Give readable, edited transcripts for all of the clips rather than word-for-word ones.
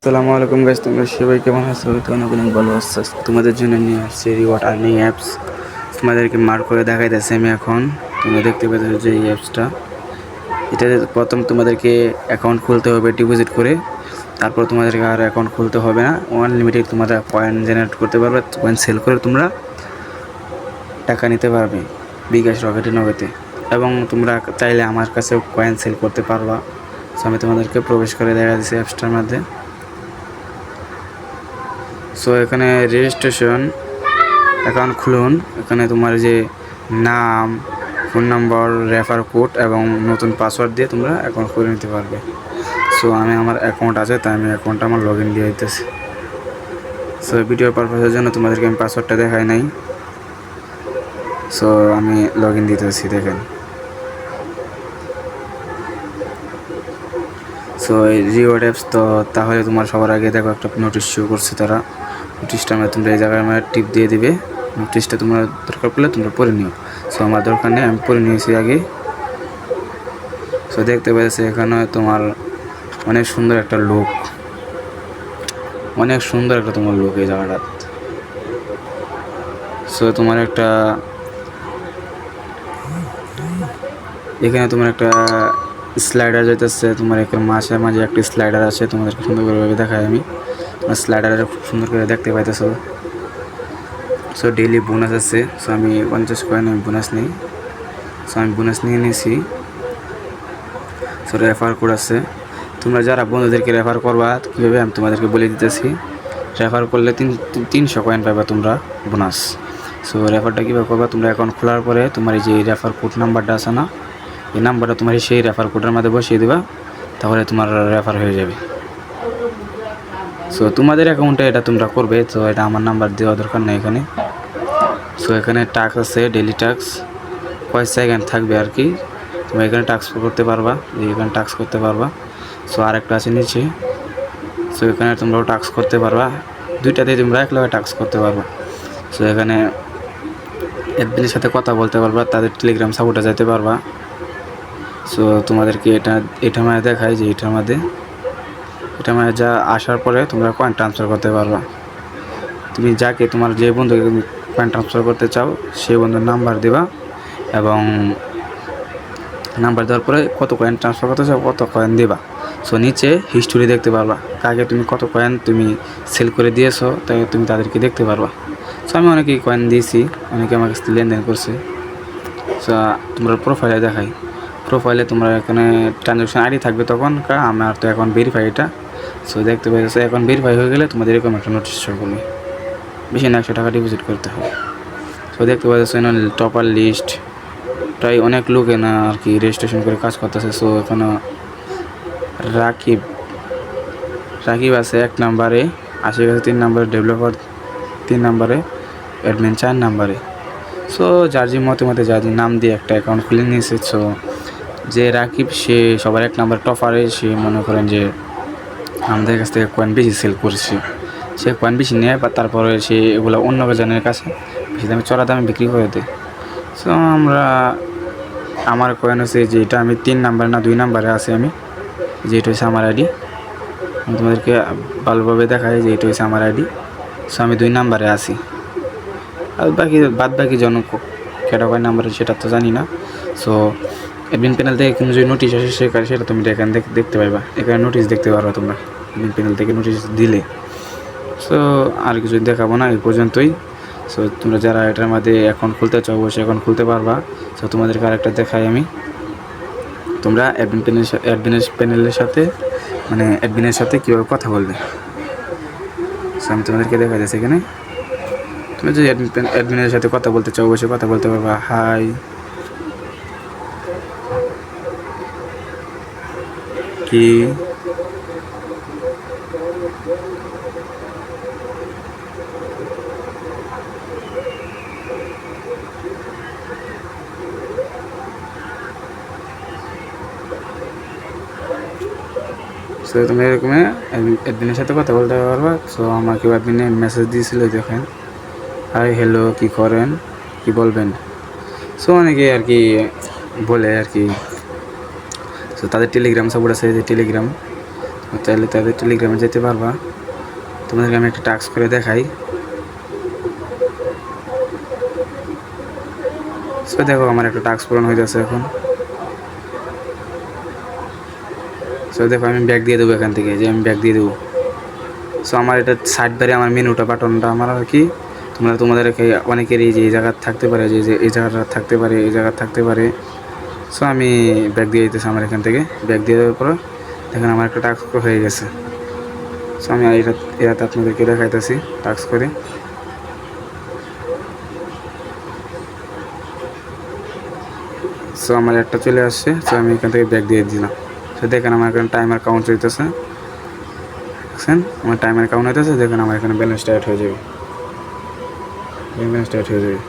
আসসালামু আলাইকুম গাইস, তোমরা সবাই কেমন আছো? তো অনেক অনেক ভালো আছো। তোমাদের জন্য নিয়ে আসছি রিওয়ার্ড আর্নিং অ্যাপস। তোমাদেরকে মার্ক করে দেখাইতেছি আমি এখন। তোমরা দেখতে পাচ্ছ যে এই অ্যাপসটা, এটা প্রথম তোমাদেরকে অ্যাকাউন্ট খুলতে হবে ডিপোজিট করে। তারপর তোমাদেরকে আর অ্যাকাউন্ট খুলতে হবে না, আনলিমিটেড তোমরা কয়েন জেনারেট করতে পারবে। কয়েন সেল করে তোমরা টাকা নিতে পারবে বিকাশ, রকেটে, নগদে। এবং তোমরা চাইলে আমার কাছেও কয়েন সেল করতে পারবা। সো আমি তোমাদেরকে প্রবেশ করে দেখা দিচ্ছি অ্যাপসটার মধ্যে। সো এখানে রেজিস্ট্রেশন অ্যাকাউন্ট খুলুন। এখানে তোমার যে নাম, ফোন নম্বর, রেফার কোড এবং নতুন পাসওয়ার্ড দিয়ে তোমরা অ্যাকাউন্ট খুলে নিতে পারবে। সো আমি আমার অ্যাকাউন্ট আছে, তাই আমি অ্যাকাউন্টটা আমার লগ ইন দিয়ে দিতেছি। সো ভিডিও পারপাসের জন্য তোমাদেরকে আমি পাসওয়ার্ডটা দেখাই নাই। সো আমি লগ ইন দিতেছি, দেখেন। সো এই রিওয়ার্ড অ্যাপস, তো তাহলে তোমার সবার আগে দেখো একটা নোটিশ শো করছে তারা। নোটিশটা আমরা তোমরা এই জায়গায় আমার টিপ দিয়ে দিবে। নোটিশটা তোমরা দরকার পড়লে তোমরা পড়ে নিও। সো আমার দরকার নেই, আমি পড়ে নিয়েছি আগে। সো দেখতে পাচ্ছি এখানে তোমার অনেক সুন্দর একটা লুক, অনেক সুন্দর একটা তোমার লুক এই জায়গাটা। সো তোমার একটা এখানে তোমার একটা স্লাইডার যেতেছে, তোমার এখানে মাঝে মাঝে একটা স্লাইডার আছে। তোমাদেরকে সুন্দর করে দেখাই আমি। তোমার স্লাইডারে খুব সুন্দর করে দেখতে পাইতেছো। সো ডেইলি বোনাস আছে। সো আমি 50 কয়েন আমি বোনাস নিই। সো আমি বোনাস নিয়ে নিয়েছি। সো রেফার কোড আছে। তোমরা যারা বন্ধুদেরকে রেফার করবা কীভাবে আমি তোমাদেরকে বলে দিতেছি। রেফার করলে 300 কয়েন পাবা তোমরা বোনাস। সো রেফারটা কীভাবে করবা, তোমরা অ্যাকাউন্ট খোলার পরে তোমার এই যে রেফার কোড নাম্বারটা আছে না, এই নাম্বারটা তোমার সেই রেফার কোডের মধ্যে বসিয়ে দেবা, তাহলে তোমার রেফার হয়ে যাবে। সো তোমাদের অ্যাকাউন্টে এটা তোমরা করবে, তো এটা আমার নাম্বার দেওয়া দরকার নেই এখানে। সো এখানে টাস্ক আছে, ডেইলি টাস্ক, কয় সেকেন্ড থাকবে আর কি। তোমরা এখানে টাস্ক করতে পারবা, এখানে টাস্ক করতে পারবা। সো আরেকটা আছে নিচে। সো এখানে তোমরাও টাস্ক করতে পারবা, দুইটাতেই তোমরা একলাগে টাস্ক করতে পারবা। সো এখানে অ্যাডমিনের সাথে কথা বলতে পারবা, তাদের টেলিগ্রাম সাপোর্টে যেতে পারবা। সো তোমাদেরকে এটা মানে দেখায় যে এটার মধ্যে যা আসার পরে তোমরা কয়েন ট্রান্সফার করতে পারবা। তুমি যাকে তোমার যে বন্ধুকে তুমি কয়েন ট্রান্সফার করতে চাও সেই বন্ধুর নাম্বার দেবা, এবং নাম্বার দেওয়ার পরে কত কয়েন ট্রান্সফার করতে চাও কত কয়েন দেবা। সো নিচে হিস্টোরি দেখতে পারবা, কাকে তুমি কত কয়েন তুমি সেল করে দিয়েছো, তাই তুমি তাদেরকে দেখতে পারবা। সো আমি অনেকেই কয়েন দিয়েছি, অনেকে আমার কাছে লেনদেন করছে। সো তোমরা প্রোফাইলে দেখাই, প্রোফাইলে তোমরা এখানে ট্রানজ্যাকশন আইডি থাকবে তখন আমার তো এখন ভেরিফাই এটা। সো দেখতে পাচ্ছ এখন ভেরিফাই হয়ে গেলে তোমাদের এরকম একটা নোটিশ শো করবে, বেশি না 100 টাকা ডিপোজিট করতে হবে। সো দেখতে পাচ্ছ এখানে টপার লিস্ট, প্রায় অনেক লোক না আর কি রেজিস্ট্রেশন করে কাজ করতেছে। সো এখানে রাকিব আছে 1 নম্বরে, আশিক আছে 3 নম্বরে, ডেভেলপার 3 নম্বরে, অ্যাডমিন 4 নম্বরে। সো যার যে মতে যার নাম দিয়ে একটা অ্যাকাউন্ট খুলে নিয়েছে। সো যে রাকিব সে সবার 1 নম্বর টপারে, সে মনে করেন যে আমাদের কাছ থেকে কয়েন বেশি সেল করছে, সে কয়েন বেশি নেয় বা তারপরে সে এগুলো অন্য জনের কাছে বেশি দামে চড়া দামে বিক্রি করে দেয়। সো আমার কয়েন হচ্ছে যে এটা আমি 3 নাম্বার না 2 নাম্বারে আছি আমি, যে এটা হচ্ছে আমার আইডি। আমি তোমাদেরকে ভালোভাবে দেখাই যে এটা হচ্ছে আমার আইডি। সো আমি 2 নাম্বারে আছি, আর বাদ বাকি জন কেটা কয় নাম্বারে সেটা তো জানি না। সো অ্যাডমিন প্যানেল থেকে কোনো যদি নোটিশ আসে সেটা তুমি এখানে দেখতে পাইবা, এখানে নোটিশ দেখতে পারবা তোমরা অ্যাডমিন প্যানেল থেকে নোটিশ দিলে। সো আর কিছু দেখাবো না, এই পর্যন্তই। সো তোমরা যারা এটার মধ্যে অ্যাকাউন্ট খুলতে চাও অবশ্যই অ্যাকাউন্ট খুলতে পারবা। সো তোমাদেরকে আরেকটা দেখাই আমি, তোমরা অ্যাডমিনের প্যানেলের সাথে মানে অ্যাডমিনের সাথে কীভাবে কথা বলবে। সো আমি তোমাদেরকে দেখা যাচ্ছে এখানে, তুমি যদি অ্যাডমিনের সাথে কথা বলতে চাও অবশ্যই কথা বলতে পারবা। হাই, কি সো তুমি এরকম অ্যাডমিনের সাথে কথা বলতে পারবা। সো আমাকে অ্যাডমিনে মেসেজ দিয়েছিল, দেখেন, হাই হ্যালো কী করেন, কি বলবেন। সো অনেকে আর কি বলে আর কি। সো তাদের টেলিগ্রাম সাপোর্ট আছে, যে টেলিগ্রাম চাইলে তাদের টেলিগ্রামে যেতে পারবা। তোমাদেরকে আমি একটা টাস্ক করে দেখাই। সো দেখো আমার একটা টাস্ক পূরণ হয়ে যাচ্ছে এখন। সো দেখো আমি ব্যাক দিয়ে দেবো এখান থেকে, যে আমি ব্যাক দিয়ে দেবো। সো আমার এটা সাইড বারে আমার মেনুটা বাটনটা আমার আর কি তোমাদের অনেকেরই যে এই জায়গা থাকতে পারে, যে এই জায়গাটা থাকতে পারে, এই জায়গা থাকতে পারে। সো আমি ব্যাক দিয়ে দিতেছি আমার এখান থেকে। ব্যাক দিয়ে দেওয়ার পর দেখেন আমার একটা টাস্ক হয়ে গেছে। সো আমি এটাতে আপনাদেরকে দেখাইতেছি টাস্ক করে। সো আমার একটা চলে আসছে। সো আমি এখান থেকে ব্যাক দিয়ে দিলাম। সো দেখেন আমার এখানে টাইমার কাউন্ট চলতেছে, দেখছেন আমার টাইমার কাউন্ট হইতেছে। দেখেন আমার এখানে ব্যালেন্স স্টার্ট হয়ে যাবে, ব্যালেন্স স্টার্ট হয়ে যাবে।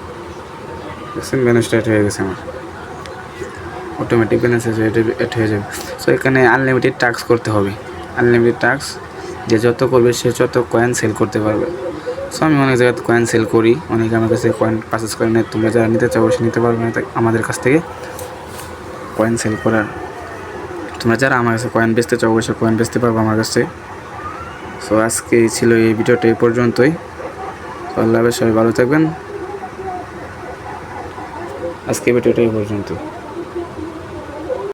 দেখছেন ব্যালেন্স স্টার্ট হয়ে গেছে আমার, অটোমেটিক ব্যালেন্স এড হয়ে যাবে। সো এখানে আনলিমিটেড টাস্ক করতে হবে, আনলিমিটেড টাস্ক। যে যত করবে সে যত কয়েন সেল করতে পারবে। সো আমি অনেক জায়গায় কয়েন সেল করি, অনেকে আমার কাছে কয়েন পারচেস করে নেয়। তোমরা যারা নিতে চাও সে নিতে পারবে না আমাদের কাছ থেকে কয়েন সেল করার। তোমরা যারা আমার কাছে কয়েন বেচতে চাও অবশ্যই কয়েন বেচতে পারবো আমার কাছে। সো আজকে ছিল এই ভিডিওটা এই পর্যন্তই। আল্লাহ হাফেজ, সবাই ভালো থাকবেন। আজকে ভিডিওটা এই পর্যন্ত।